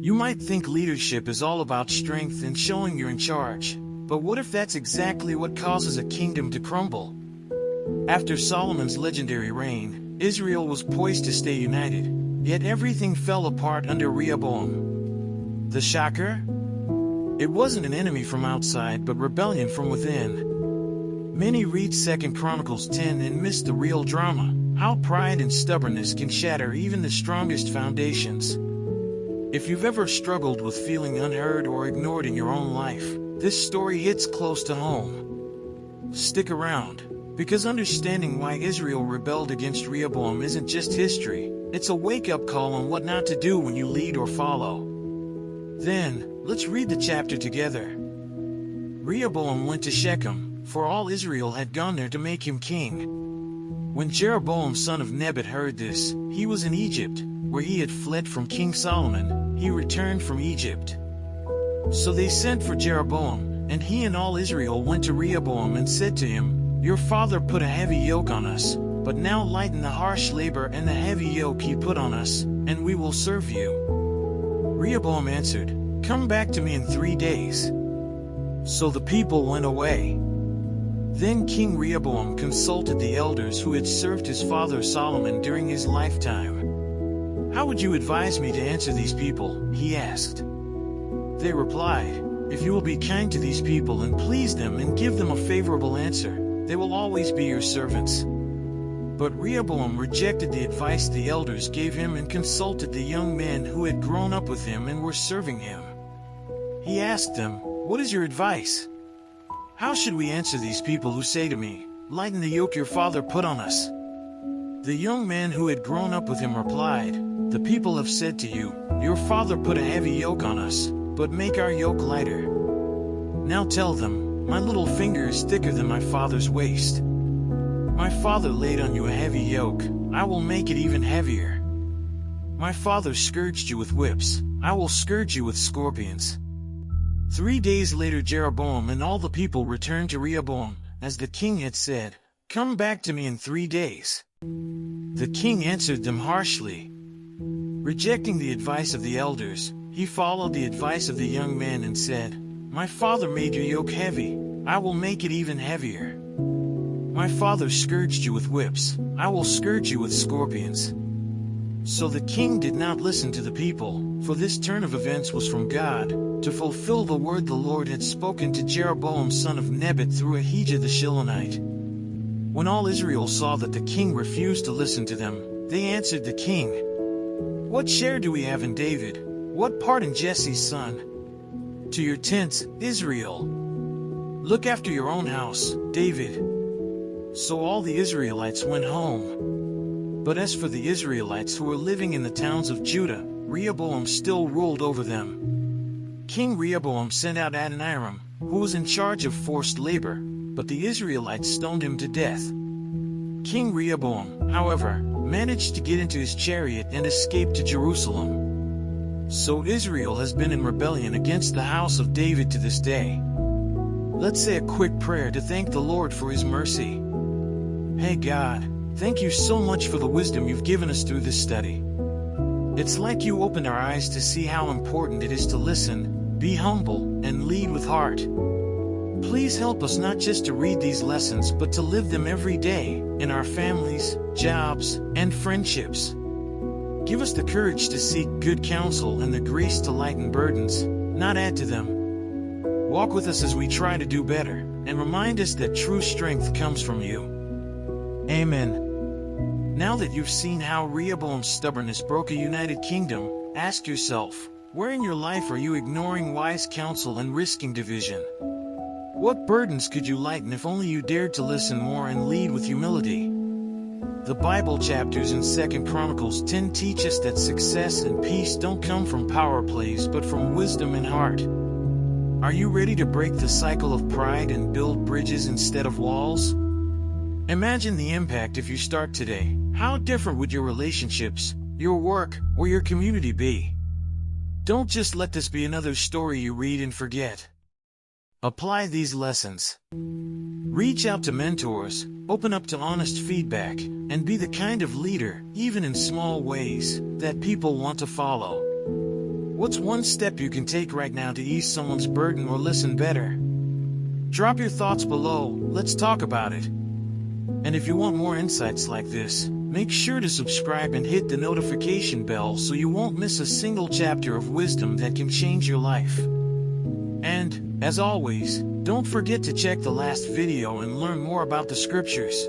You might think leadership is all about strength and showing you're in charge, but what if that's exactly what causes a kingdom to crumble? After Solomon's legendary reign, Israel was poised to stay united, yet everything fell apart under Rehoboam. The shocker? It wasn't an enemy from outside but rebellion from within. Many read 2 Chronicles 10 and miss the real drama, how pride and stubbornness can shatter even the strongest foundations. If you've ever struggled with feeling unheard or ignored in your own life, this story hits close to home. Stick around, because understanding why Israel rebelled against Rehoboam isn't just history, it's a wake-up call on what not to do when you lead or follow. Then, let's read the chapter together. Rehoboam went to Shechem, for all Israel had gone there to make him king. When Jeroboam son of Nebat heard this, he was in Egypt, where he had fled from King Solomon. He returned from Egypt. So they sent for Jeroboam, and he and all Israel went to Rehoboam and said to him, "Your father put a heavy yoke on us, but now lighten the harsh labor and the heavy yoke he put on us, and we will serve you." Rehoboam answered, "Come back to me in 3 days." So the people went away. Then King Rehoboam consulted the elders who had served his father Solomon during his lifetime. "How would you advise me to answer these people?" he asked. They replied, "If you will be kind to these people and please them and give them a favorable answer, they will always be your servants." But Rehoboam rejected the advice the elders gave him and consulted the young men who had grown up with him and were serving him. He asked them, "What is your advice? How should we answer these people who say to me, 'Lighten the yoke your father put on us'?" The young man who had grown up with him replied, "The people have said to you, 'Your father put a heavy yoke on us, but make our yoke lighter.' Now tell them, 'My little finger is thicker than my father's waist. My father laid on you a heavy yoke, I will make it even heavier. My father scourged you with whips, I will scourge you with scorpions." 3 days later Jeroboam and all the people returned to Rehoboam, as the king had said, "Come back to me in 3 days." The king answered them harshly. Rejecting the advice of the elders, he followed the advice of the young men and said, "My father made your yoke heavy, I will make it even heavier. My father scourged you with whips, I will scourge you with scorpions." So the king did not listen to the people, for this turn of events was from God, to fulfill the word the Lord had spoken to Jeroboam son of Nebat through Ahijah the Shilonite. When all Israel saw that the king refused to listen to them, they answered the king, "What share do we have in David? What part in Jesse's son? To your tents, Israel. Look after your own house, David." So all the Israelites went home. But as for the Israelites who were living in the towns of Judah, Rehoboam still ruled over them. King Rehoboam sent out Adoniram, who was in charge of forced labor, but the Israelites stoned him to death. King Rehoboam, however, managed to get into his chariot and escape to Jerusalem. So Israel has been in rebellion against the house of David to this day. Let's say a quick prayer to thank the Lord for his mercy. Hey God, thank you so much for the wisdom you've given us through this study. It's like you opened our eyes to see how important it is to listen, be humble, and lead with heart. Please help us not just to read these lessons but to live them every day, in our families, jobs, and friendships. Give us the courage to seek good counsel and the grace to lighten burdens, not add to them. Walk with us as we try to do better, and remind us that true strength comes from you. Amen. Now that you've seen how Rehoboam's stubbornness broke a united kingdom, ask yourself, where in your life are you ignoring wise counsel and risking division? What burdens could you lighten if only you dared to listen more and lead with humility? The Bible chapters in 2 Chronicles 10 teach us that success and peace don't come from power plays but from wisdom and heart. Are you ready to break the cycle of pride and build bridges instead of walls? Imagine the impact if you start today. How different would your relationships, your work, or your community be? Don't just let this be another story you read and forget. Apply these lessons. Reach out to mentors, open up to honest feedback, and be the kind of leader, even in small ways, that people want to follow. What's one step you can take right now to ease someone's burden or listen better? Drop your thoughts below, let's talk about it. And if you want more insights like this, make sure to subscribe and hit the notification bell so you won't miss a single chapter of wisdom that can change your life. And, as always, don't forget to check the last video and learn more about the scriptures.